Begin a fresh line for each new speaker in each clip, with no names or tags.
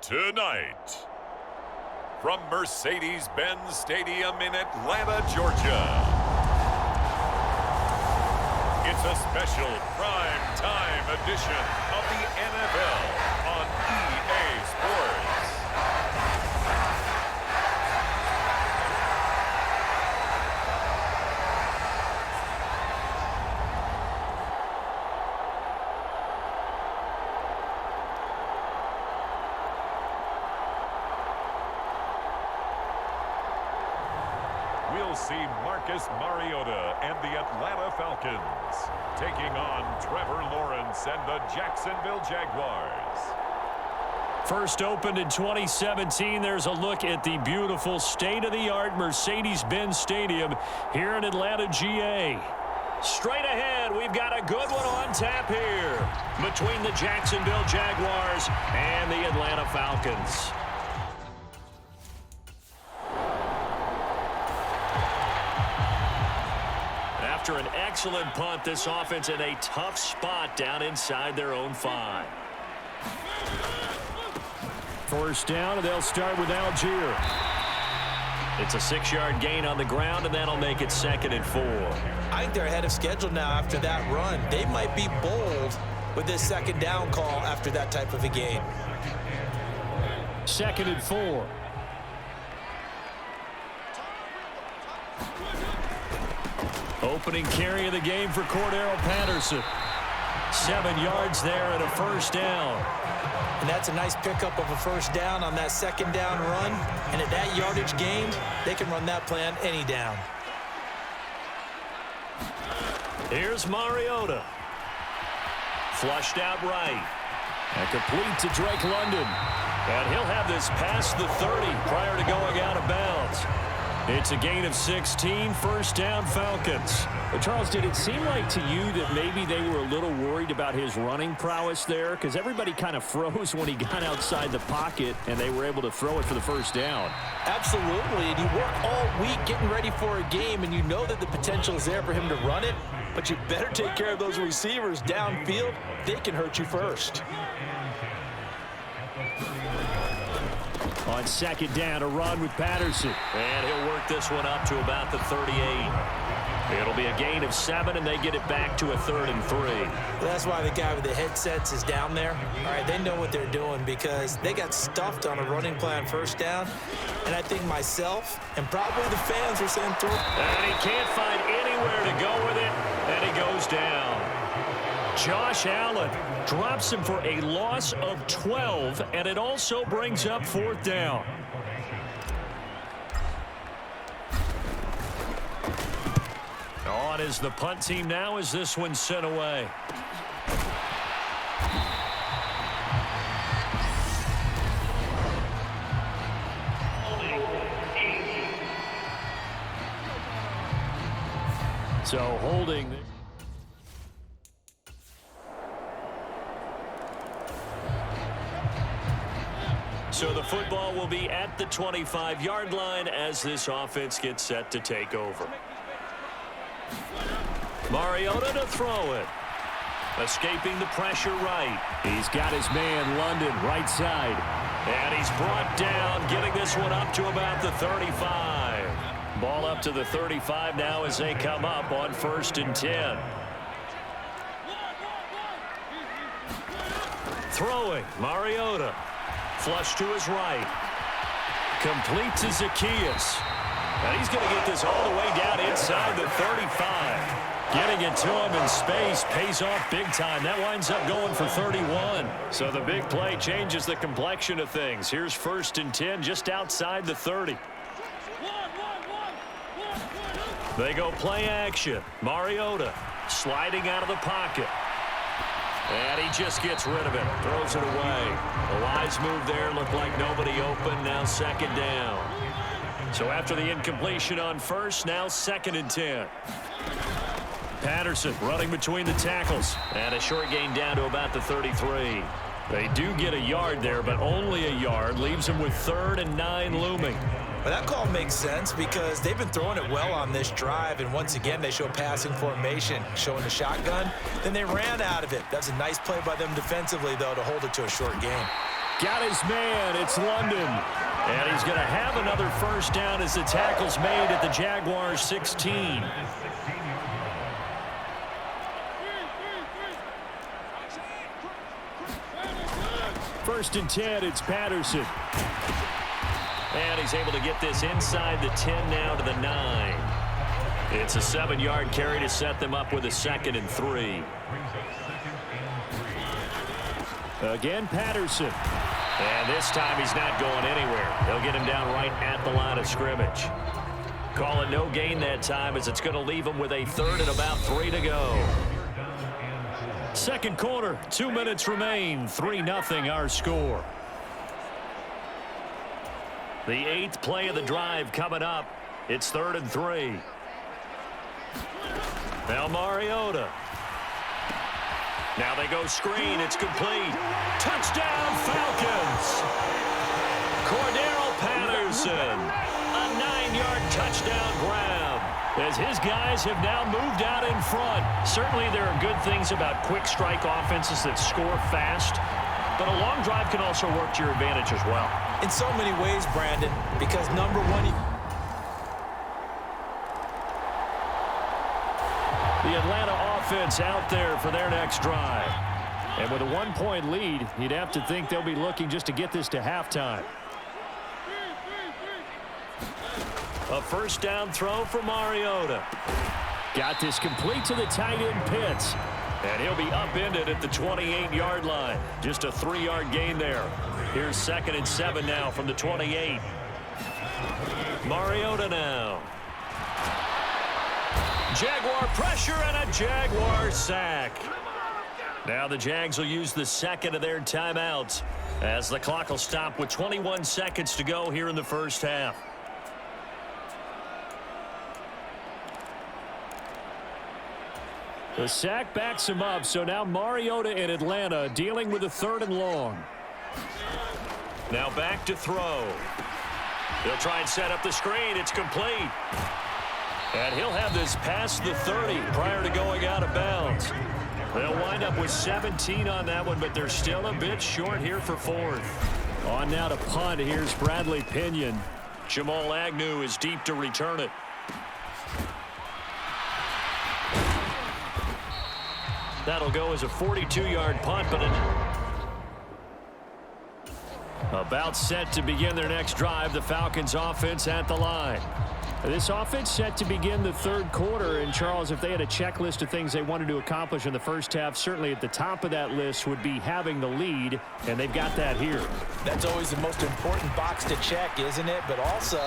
Tonight, from Mercedes-Benz Stadium in Atlanta, Georgia, it's a special prime time edition of the NFL on EA Sports. We'll see Marcus Mariota and the Atlanta Falcons taking on Trevor Lawrence and the Jacksonville Jaguars.
First opened in 2017, there's a look at the beautiful state-of-the-art Mercedes-Benz Stadium here in Atlanta, GA. Straight ahead, we've got a good one on tap here between the Jacksonville Jaguars and the Atlanta Falcons. After an excellent punt, this offense in a tough spot down inside their own 5. First down, and they'll start with Algier. It's a 6-yard gain on the ground, and that'll make it 2nd and 4.
I think they're ahead of schedule now after that run. They might be bold with this 2nd down call after that type of a game.
2nd and 4. Opening carry of the game for Cordero Patterson. 7 yards there and a first down.
And that's a nice pickup of a first down on that 2nd down run. And at that yardage gained, they can run that play on any down.
Here's Mariota. Flushed out right. And complete to Drake London. And he'll have this past the 30 prior to going out of bounds. It's a gain of 16, first down Falcons.
Well, Charles, did it seem like to you that maybe they were a little worried about his running prowess there? Because everybody kind of froze when he got outside the pocket, and they were able to throw it for the first down.
Absolutely, and you work all week getting ready for a game, and you know that the potential is there for him to run it, but you better take care of those receivers downfield. They can hurt you first.
On 2nd down, a run with Patterson. And he'll work this one up to about the 38. It'll be a gain of 7, and they get it back to a 3rd and 3.
Well, that's why the guy with the headsets is down there. All right, they know what they're doing because they got stuffed on a running play on first down. And I think myself and probably the fans were saying to him.
And he can't find anywhere to go with it, and he goes down. Josh Allen drops him for a loss of 12, and it also brings up 4th down. On is the punt team now as this one's sent away. So holding. So the football will be at the 25-yard line as this offense gets set to take over. Mariota to throw it. Escaping the pressure right. He's got his man London right side. And he's brought down, getting this one up to about the 35. Ball up to the 35 now as they come up on 1st and 10. Throwing, Mariota. Flush to his right. Complete to Zacchaeus. And he's going to get this all the way down inside the 35. Getting it to him in space pays off big time. That winds up going for 31. So the big play changes the complexion of things. Here's 1st and 10 just outside the 30. They go play action. Mariota sliding out of the pocket. And he just gets rid of it. Throws it away. A wise move there. Looked like nobody open. Now second down. So after the incompletion on first, now 2nd and 10. Patterson running between the tackles. And a short gain down to about the 33. They do get a yard there, but only a yard. Leaves them with 3rd and 9 looming.
Well, that call makes sense because they've been throwing it well on this drive, and once again, they show passing formation, showing the shotgun. Then they ran out of it. That's a nice play by them defensively, though, to hold it to a short gain.
Got his man. It's London. And he's going to have another first down as the tackle's made at the Jaguars 16. First and 10, it's Patterson. And he's able to get this inside the 10 now to the 9. It's a 7-yard carry to set them up with a 2nd and 3. Again, Patterson. And this time he's not going anywhere. They'll get him down right at the line of scrimmage. Call it no gain that time as it's going to leave him with a 3rd and about 3 to go. Second quarter, 2 minutes remain. 3-0 our score. The 8th play of the drive coming up. It's 3rd and 3. Now Mariota. Now they go screen. It's complete. Touchdown Falcons. Cordero Patterson. A 9-yard touchdown grab. As his guys have now moved out in front. Certainly there are good things about quick strike offenses that score fast. But a long drive can also work to your advantage as well.
In so many ways, Brandon, because number one,
the Atlanta offense out there for their next drive. And with a 1-point lead, you'd have to think they'll be looking just to get this to halftime. A first down throw for Mariota. Got this complete to the tight end Pitts. And he'll be upended at the 28-yard line. Just a 3-yard gain there. Here's 2nd and 7 now from the 28. Mariota now. Jaguar pressure and a Jaguar sack. Now the Jags will use the 2nd of their timeouts as the clock will stop with 21 seconds to go here in the first half. The sack backs him up, so now Mariota in Atlanta dealing with a 3rd and long. Now back to throw. He'll try and set up the screen. It's complete. And he'll have this past the 30 prior to going out of bounds. They'll wind up with 17 on that one, but they're still a bit short here for 4th. On now to punt. Here's Bradley Pinion. Jamal Agnew is deep to return it. That'll go as a 42-yard punt, but about set to begin their next drive. The Falcons offense at the line. This offense set to begin the 3rd quarter. And, Charles, if they had a checklist of things they wanted to accomplish in the first half, certainly at the top of that list would be having the lead, and they've got that here.
That's always the most important box to check, isn't it? But also,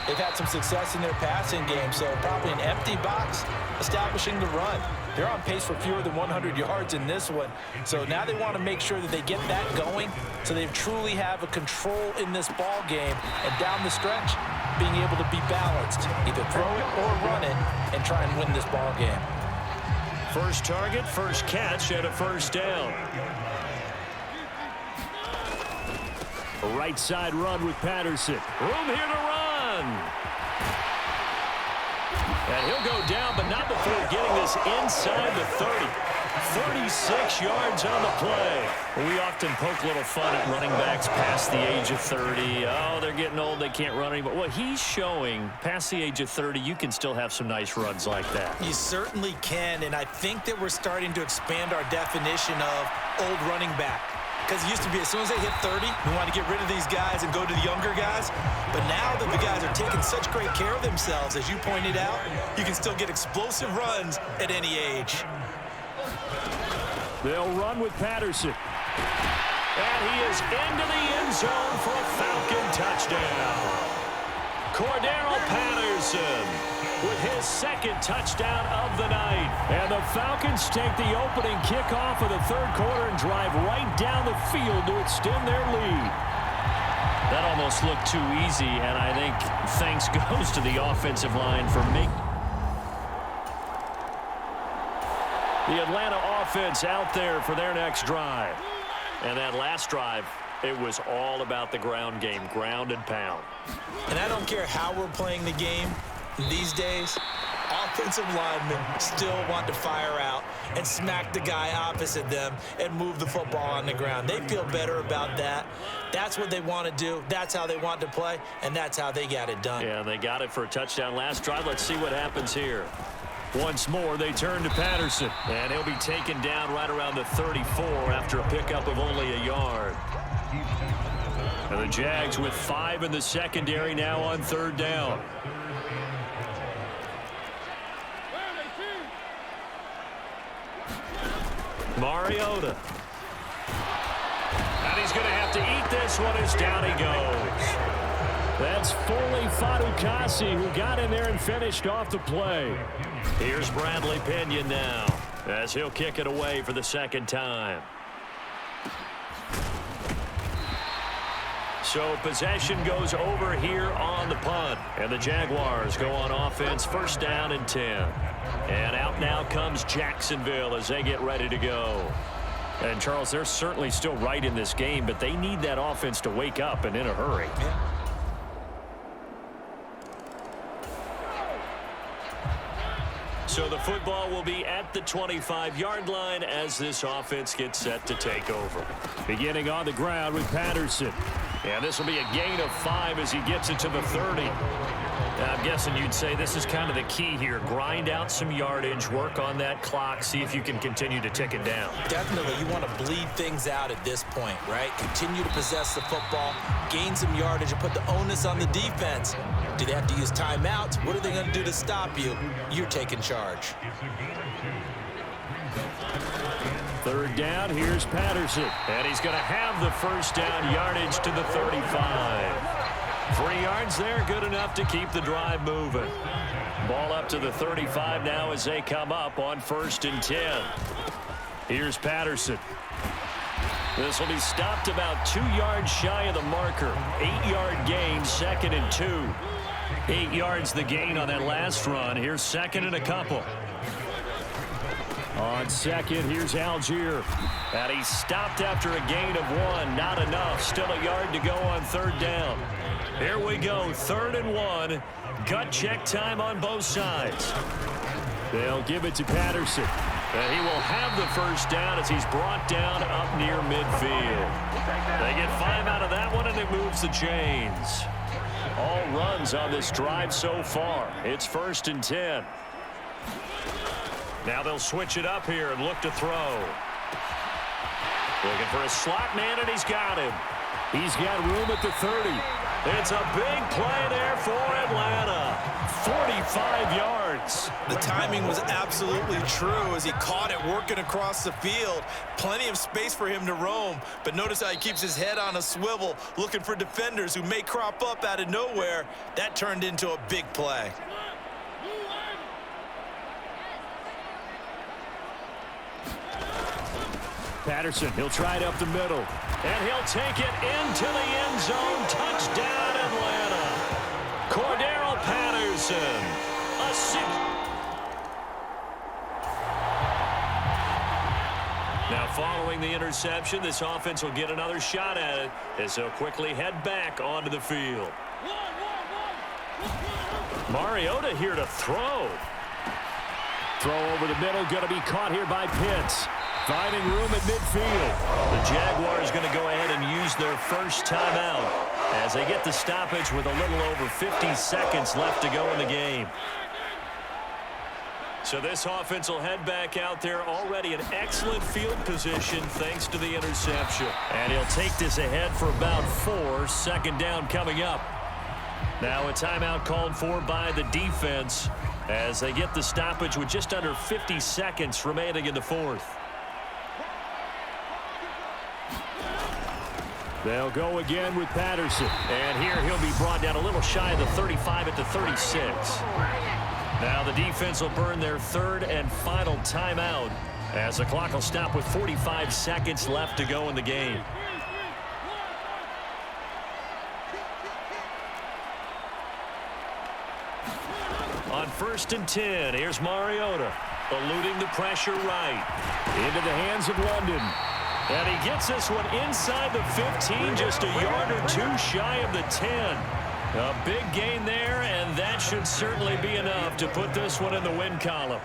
they've had some success in their passing game, so probably an empty box establishing the run. They're on pace for fewer than 100 yards in this one. So now they want to make sure that they get that going so they truly have a control in this ball game. And down the stretch, being able to be balanced. Either throw it or run it and try and win this ball game.
First target, first catch, and a first down. A right side run with Patterson. Room here to run. And he'll go down, but not before getting this inside the 30. 36 yards on the play. We often poke a little fun at running backs past the age of 30. Oh, they're getting old, they can't run anymore. Well, he's showing past the age of 30, you can still have some nice runs like that.
You certainly can, and I think that we're starting to expand our definition of old running back. Because it used to be as soon as they hit 30, we want to get rid of these guys and go to the younger guys. But now that the guys are taking such great care of themselves, as you pointed out, you can still get explosive runs at any age.
They'll run with Patterson. And he is into the end zone for a Falcon touchdown. Cordero Patterson with his second touchdown of the night.
And the Falcons take the opening kickoff of the third quarter and drive right down the field to extend their lead.
That almost looked too easy, and I think thanks goes to the offensive line for making. The Atlanta offense out there for their next drive. And that last drive, it was all about the ground game, ground and pound.
And I don't care how we're playing the game these days, offensive linemen still want to fire out and smack the guy opposite them and move the football on the ground. They feel better about that. That's what they want to do. That's how they want to play, and that's how they got it done.
Yeah, they got it for a touchdown last drive. Let's see what happens here. Once more, they turn to Patterson, and he'll be taken down right around the 34 after a pickup of only a yard. And the Jags with 5 in the secondary now on third down. Mariota. And he's going to have to eat this one as down he goes.
That's Foley Fatukasi who got in there and finished off the play.
Here's Bradley Pinion now as he'll kick it away for the second time. So possession goes over here on the punt. And the Jaguars go on offense, first down and 10. And out now comes Jacksonville as they get ready to go.
And, Charles, they're certainly still right in this game, but they need that offense to wake up and in a hurry.
Yeah.
So the football will be at the 25-yard line as this offense gets set to take over.
Beginning on the ground with Patterson.
And this will be a gain of 5 as he gets it to the 30. I'm guessing you'd say this is kind of the key here. Grind out some yardage, work on that clock, see if you can continue to tick it down.
Definitely, you want to bleed things out at this point, right? Continue to possess the football, gain some yardage, and put the onus on the defense. Do they have to use timeouts? What are they going to do to stop you? You're taking charge.
Third down, here's Patterson.
And he's going to have the first down yardage to the 35. 3 yards there, good enough to keep the drive moving. Ball up to the 35 now as they come up on 1st and 10. Here's Patterson. This will be stopped about 2 yards shy of the marker. 8-yard gain, 2nd and 2. 8 yards the gain on that last run. Here's 2nd and a couple.
On 2nd, here's Algier.
And he's stopped after a gain of 1. Not enough. Still a yard to go on 3rd down. Here we go. 3rd and 1. Gut check time on both sides.
They'll give it to Patterson.
And he will have the first down as he's brought down up near midfield. They get 5 out of that one, and it moves the chains. All runs on this drive so far. It's 1st and 10. Now they'll switch it up here and look to throw. Looking for a slot man, and he's got him.
He's got room at the 30.
It's a big play there for Atlanta. 45 yards.
The timing was absolutely true as he caught it working across the field. Plenty of space for him to roam, but notice how he keeps his head on a swivel looking for defenders who may crop up out of nowhere. That turned into a big play.
Patterson, he'll try it up the middle.
And he'll take it into the end zone. Touchdown, Atlanta. Cordero Patterson. A 6. Now, following the interception, this offense will get another shot at it as they'll quickly head back onto the field. Mariota here to throw.
Throw over the middle, going to be caught here by Pitts. Finding room at midfield.
The Jaguars going to go ahead and use their first timeout as they get the stoppage with a little over 50 seconds left to go in the game. So this offense will head back out there already in excellent field position thanks to the interception. And he'll take this ahead for about 4. 2nd down coming up. Now a timeout called for by the defense as they get the stoppage with just under 50 seconds remaining in the 4th.
They'll go again with Patterson.
And here he'll be brought down a little shy of the 35 at the 36. Now the defense will burn their third and final timeout as the clock will stop with 45 seconds left to go in the game. On 1st and 10, here's Mariota, eluding the pressure right.
Into the hands of London.
And he gets this one inside the 15, just a yard or two shy of the 10. A big gain there, and that should certainly be enough to put this one in the win column.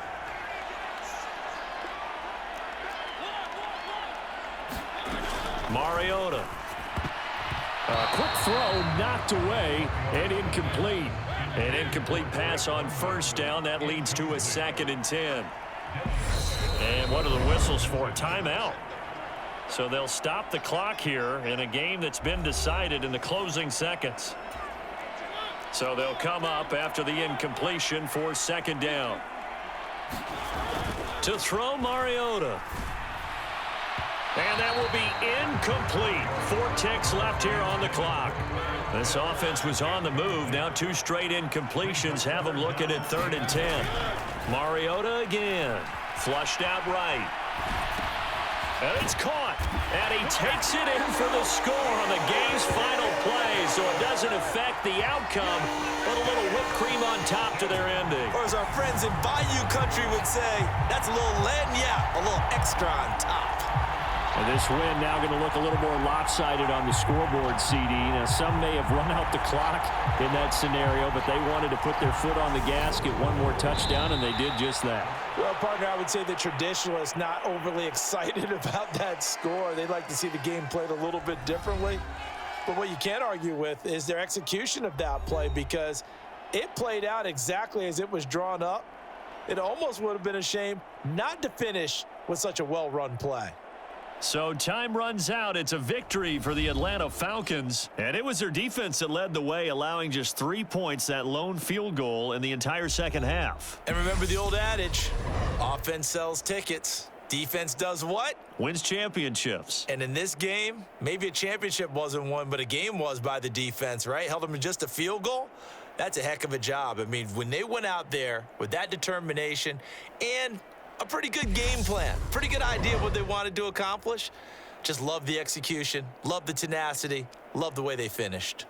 Mariota.
A quick throw knocked away and incomplete.
An incomplete pass on 1st down. That leads to a 2nd and 10. And what are the whistles for? A timeout. So they'll stop the clock here in a game that's been decided in the closing seconds. So they'll come up after the incompletion for 2nd down. To throw, Mariota. And that will be incomplete. 4 ticks left here on the clock. This offense was on the move. Now 2 straight incompletions have them looking at 3rd and 10. Mariota again. Flushed out right. And it's caught. And he takes it in for the score on the game's final play. So it doesn't affect the outcome, but a little whipped cream on top to their ending.
Or as our friends in Bayou Country would say, that's a little lagniappe, a little extra on top.
And this win now going to look a little more lopsided on the scoreboard, CD. Now, some may have run out the clock in that scenario, but they wanted to put their foot on the gas, get one more touchdown, and they did just that.
Well, partner, I would say the traditionalists not overly excited about that score. They'd like to see the game played a little bit differently. But what you can't argue with is their execution of that play, because it played out exactly as it was drawn up. It almost would have been a shame not to finish with such a well-run play.
So time runs out. It's a victory for the Atlanta Falcons. And it was their defense that led the way, allowing just 3 points, that lone field goal in the entire second half.
And remember the old adage, offense sells tickets. Defense does what?
Wins championships.
And in this game, maybe a championship wasn't won, but a game was by the defense, right? Held them to just a field goal. That's a heck of a job. I mean, when they went out there with that determination and a pretty good game plan, pretty good idea of what they wanted to accomplish. Just love the execution, love the tenacity, love the way they finished.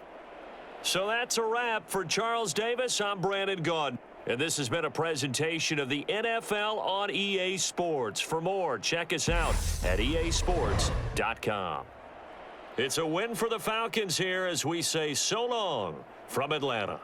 So that's a wrap for Charles Davis. I'm Brandon Gaudin. And this has been a presentation of the NFL on EA Sports. For more, check us out at easports.com. It's a win for the Falcons here as we say so long from Atlanta.